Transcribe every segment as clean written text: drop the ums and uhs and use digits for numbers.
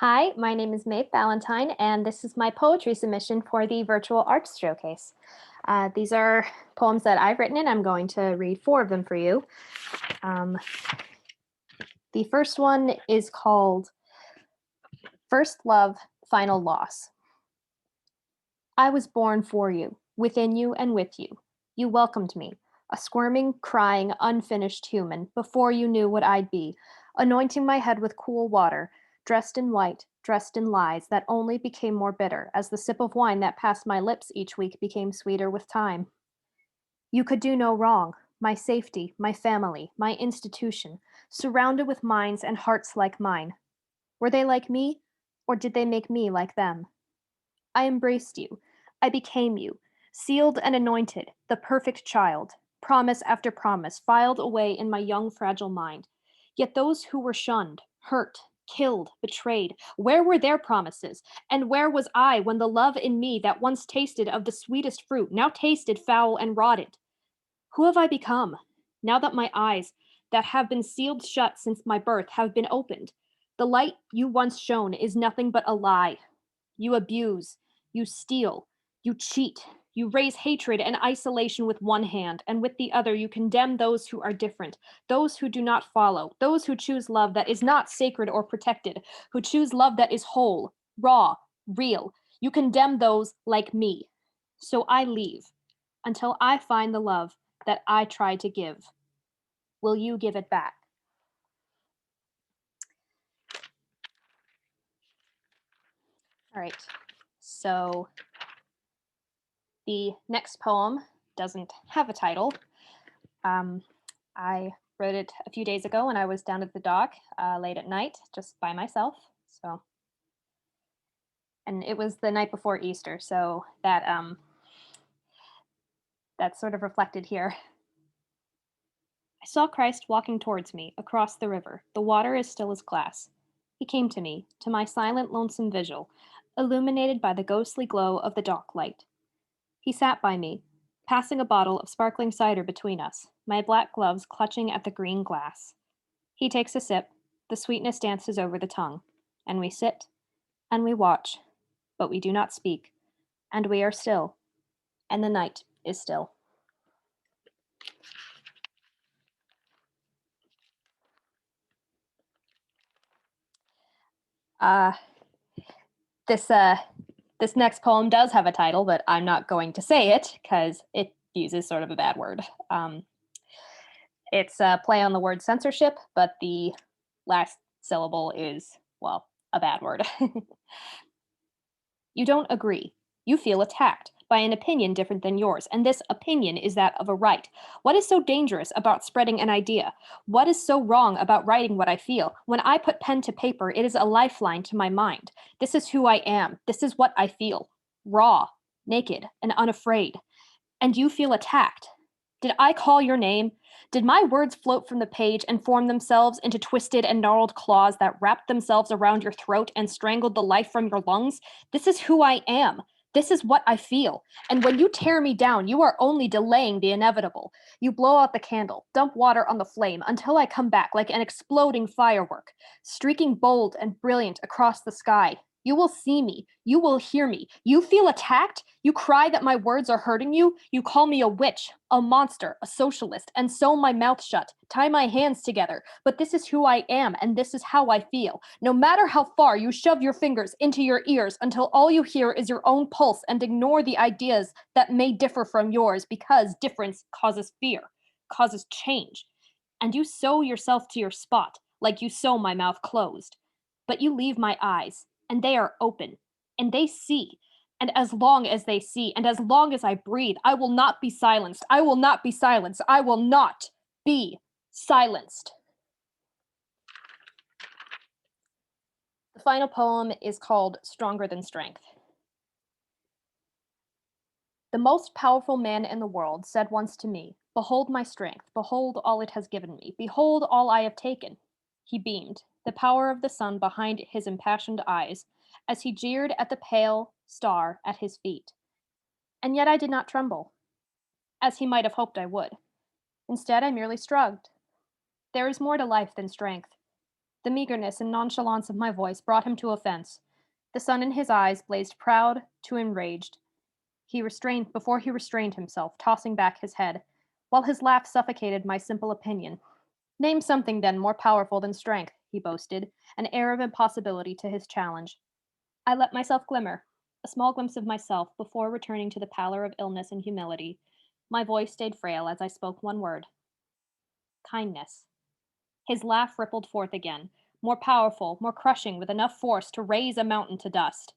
Hi, my name is Maeve Ballantine, and this is my poetry submission for the virtual arts showcase. These are poems that I've written, and I'm going to read four of them for you. Um, the first one is called First Love, Final Loss. I was born for you, within you and with you. You welcomed me, a squirming, crying, unfinished human, before you knew what I'd be, anointing my head with cool water, dressed in white, dressed in lies that only became more bitter as the sip of wine that passed my lips each week became sweeter with time. You could do no wrong. My safety, my family, my institution, surrounded with minds and hearts like mine. Were they like me, or did they make me like them? I embraced you. I became you, sealed and anointed, the perfect child, promise after promise filed away in my young, fragile mind. Yet those who were shunned, hurt, killed, betrayed, where were their promises? And where was I when the love in me that once tasted of the sweetest fruit now tasted foul and rotted? Who have I become? Now that my eyes, that have been sealed shut since my birth, have been opened, the light you once shone is nothing but a lie. You abuse, you steal, you cheat, you raise hatred and isolation with one hand, and with the other you condemn those who are different, those who do not follow, those who choose love that is not sacred or protected, who choose love that is whole, raw, real. You condemn those like me. So I leave until I find the love that I tried to give. Will you give it back? All right. So the next poem doesn't have a title. Um, I wrote it a few days ago when I was down at the dock late at night, just by myself. So, and it was the night before Easter, so that's sort of reflected here. I saw Christ walking towards me across the river. The water as still as glass. He came to me, to my silent, lonesome vigil, illuminated by the ghostly glow of the dock light. He sat by me, passing a bottle of sparkling cider between us, my black gloves clutching at the green glass. He takes a sip, the sweetness dances over the tongue, and we sit, and we watch, but we do not speak, and we are still, and the night is still. Uh, this this next poem does have a title, but I'm not going to say it because it uses sort of a bad word. It's a play on the word censorship, but the last syllable is, well, a bad word. You don't agree. You feel attacked by an opinion different than yours, and this opinion is that of a right. What is so dangerous about spreading an idea? What is so wrong about writing what I feel? When I put pen to paper, it is a lifeline to my mind. This is who I am. This is what I feel. Raw, naked, and unafraid. And you feel attacked. Did I call your name? Did my words float from the page and form themselves into twisted and gnarled claws that wrapped themselves around your throat and strangled the life from your lungs? This is who I am. This is what I feel. And when you tear me down, you are only delaying the inevitable. You blow out the candle, dump water on the flame until I come back like an exploding firework, streaking bold and brilliant across the sky. You will see me. You will hear me. You feel attacked? You cry that my words are hurting you? You call me a witch, a monster, a socialist, and sew my mouth shut, tie my hands together. But this is who I am, and this is how I feel. No matter how far you shove your fingers into your ears until all you hear is your own pulse and ignore the ideas that may differ from yours because difference causes fear, causes change. And you sew yourself to your spot like you sew my mouth closed. But you leave my eyes, and they are open, and they see. And as long as they see, and as long as I breathe, I will not be silenced. I will not be silenced. I will not be silenced. The final poem is called Stronger Than Strength. The most powerful man in the world said once to me, "Behold my strength, behold all it has given me, behold all I have taken." He beamed, the power of the sun behind his impassioned eyes, as he jeered at the pale star at his feet. And yet I did not tremble, as he might have hoped I would. Instead, I merely shrugged. There is more to life than strength. The meagerness and nonchalance of my voice brought him to offense. The sun in his eyes blazed proud to enraged. He restrained himself, tossing back his head, while his laugh suffocated my simple opinion. Name something, then, more powerful than strength, he boasted, an air of impossibility to his challenge. I let myself glimmer, a small glimpse of myself before returning to the pallor of illness and humility. My voice stayed frail as I spoke one word: kindness. His laugh rippled forth again, more powerful, more crushing, with enough force to raise a mountain to dust.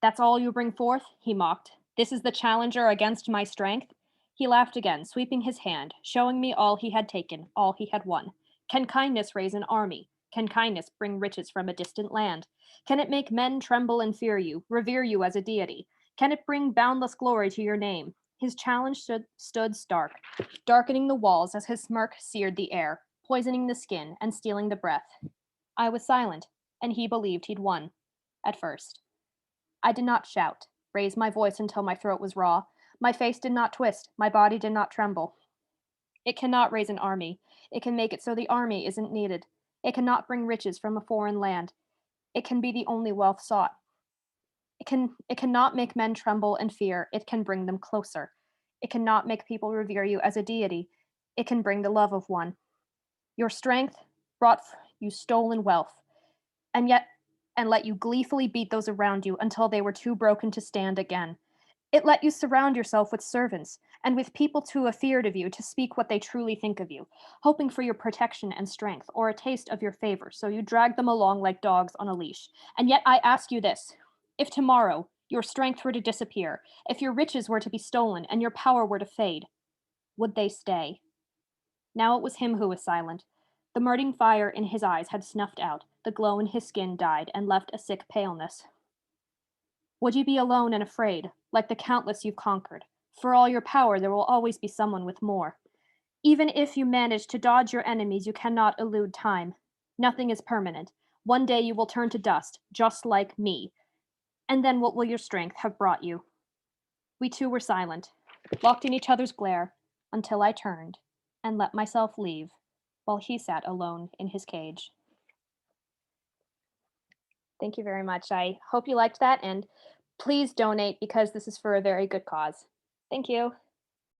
That's all you bring forth? He mocked. This is the challenger against my strength? He laughed again, sweeping his hand, showing me all he had taken, all he had won. Can kindness raise an army? Can kindness bring riches from a distant land? Can it make men tremble and fear you, revere you as a deity? Can it bring boundless glory to your name? His challenge stood stark, darkening the walls as his smirk seared the air, poisoning the skin and stealing the breath. I was silent, and he believed he'd won. At first. I did not shout, raise my voice until my throat was raw. My face did not twist, my body did not tremble. It cannot raise an army. It can make it so the army isn't needed. It cannot bring riches from a foreign land. It can be the only wealth sought. It cannot make men tremble and fear. It can bring them closer. It cannot make people revere you as a deity. It can bring the love of one. Your strength brought you stolen wealth, and yet and let you gleefully beat those around you until they were too broken to stand again. It let you surround yourself with servants and with people too afeared of you to speak what they truly think of you, hoping for your protection and strength or a taste of your favor, so you drag them along like dogs on a leash. And yet I ask you this: if tomorrow your strength were to disappear, if your riches were to be stolen and your power were to fade, would they stay? Now it was him who was silent. The murdering fire in his eyes had snuffed out, the glow in his skin died and left a sick paleness. Would you be alone and afraid, like the countless you've conquered? For all your power, there will always be someone with more. Even if you manage to dodge your enemies, you cannot elude time. Nothing is permanent. One day you will turn to dust, just like me. And then what will your strength have brought you? We two were silent, locked in each other's glare, until I turned and let myself leave, while he sat alone in his cage. Thank you very much. I hope you liked that, and please donate because this is for a very good cause. Thank you.